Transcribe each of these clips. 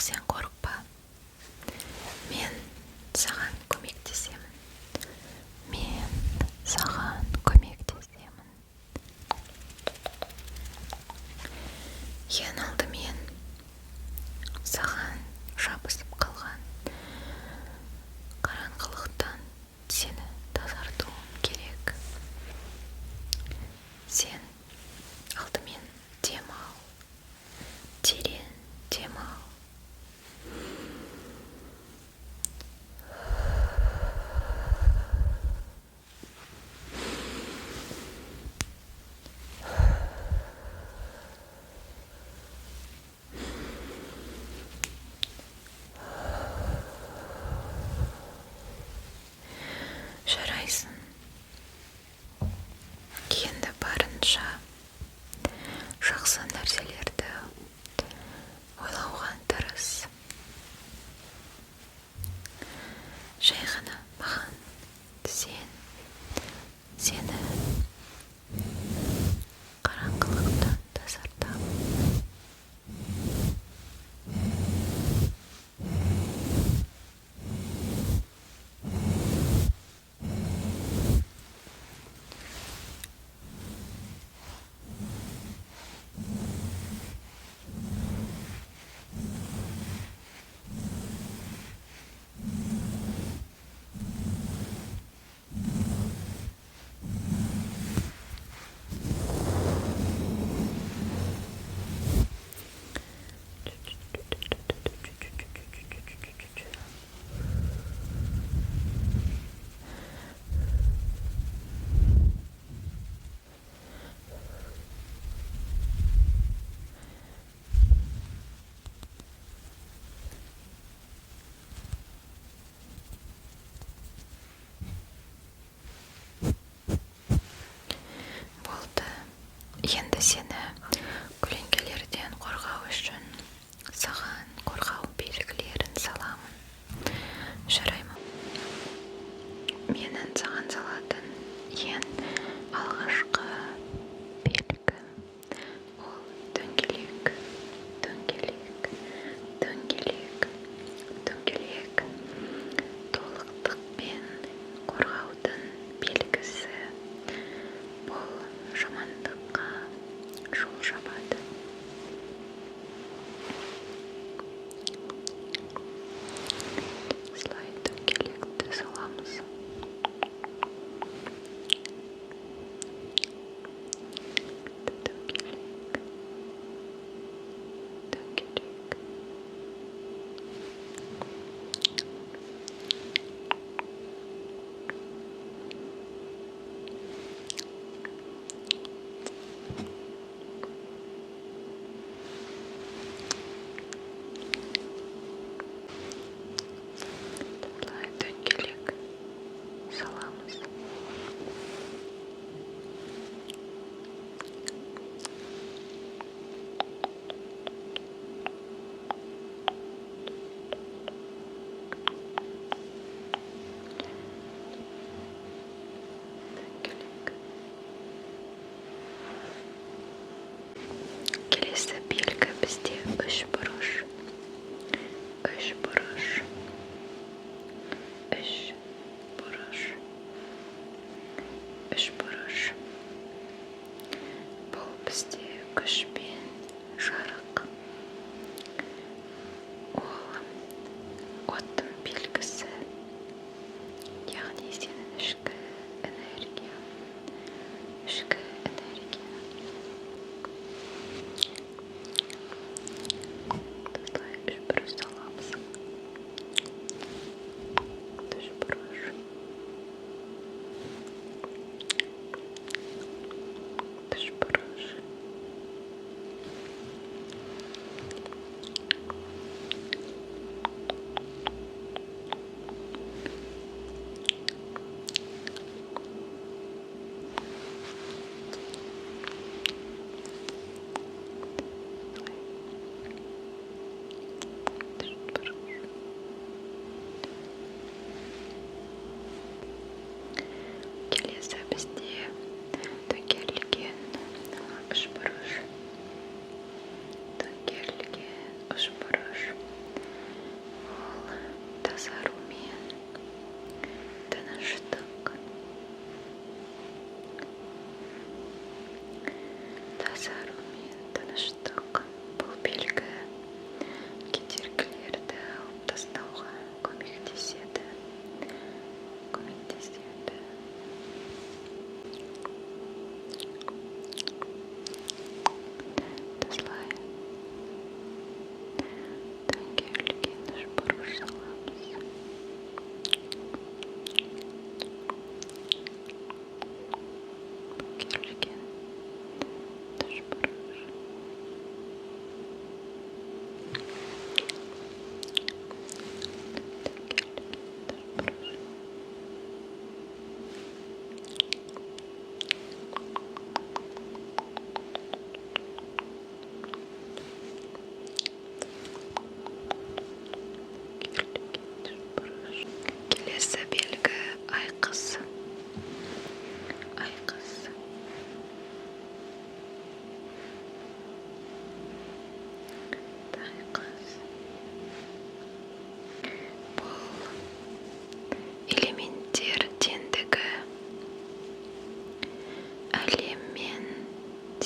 сен қорықпа. Мен саған көмектесемін. Мен саған көмектесемін. Ең алдымен саған жабысып қалған қараңғылықтан сені тазартуым керек. Сен алдымен демал, терең демал. Жарайсың. Енді барынша жақсы нәрселерді ойлауға тырыс. Жай ғана маған сені қараңғылықтан тазартамын. Болды. Енді сені көлеңкелерден қорғау үшін саған қорғау белгілерін саламын. Жарай ма? Менің саған салатын ең алғашқы белгі ол дөңгелек, дөңгелек, дөңгелек, дөңгелек. Толықтықпен қорғаудың белгісі. Бұл жамандыққа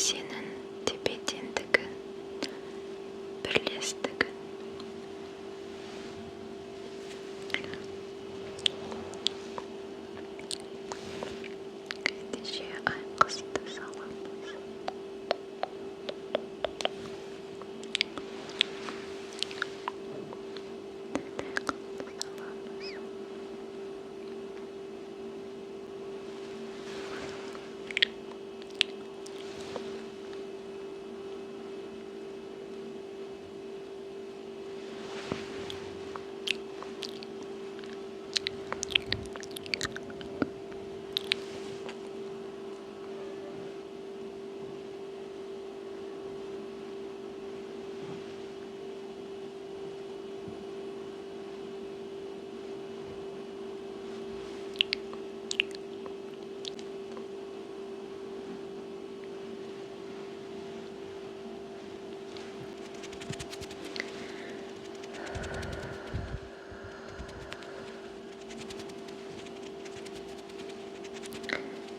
сенің тепе-теңдігің, бірлестігің. Ендеше айқасты саламыз.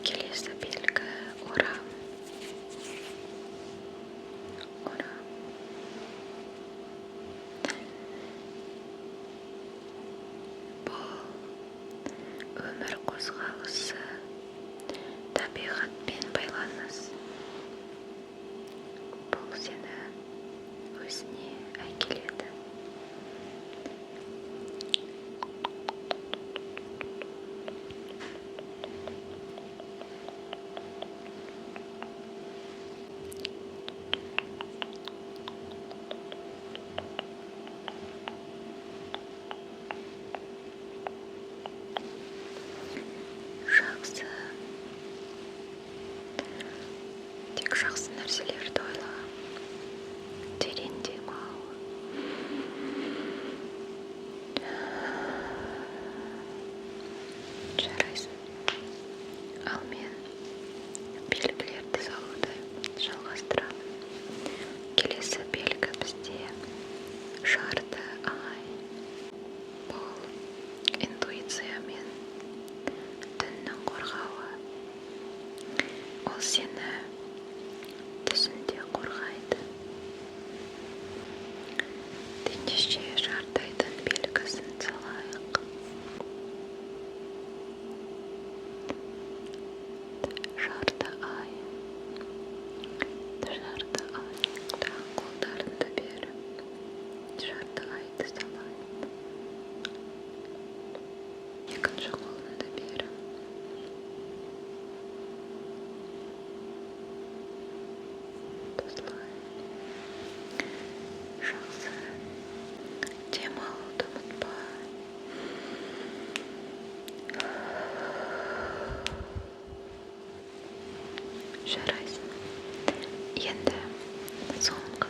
Келесі белгі орам. Бұл өмір қозғалысы, табиғатпен байланыс. Бұл сені өзіне әкеледі. Жақсы. Тек жақсы нәрселерді ойла. Терең демал. Жарайсың. Ал мен белгілерді салуды жалғастырамын. Келесі белгі бізде жарты ай. Бұл интуиция мен түннің қорғауы. Ол сені түсінде қорғайды. Ендеше жарты айдың белгісін салайық. Жарты ай. Қолдарыңды бер. Жарты айды салайық. Екінші қолыңды бер. Осылай. Жақсы. Демалуды ұмытпа. Жарайсың. Енді соңғы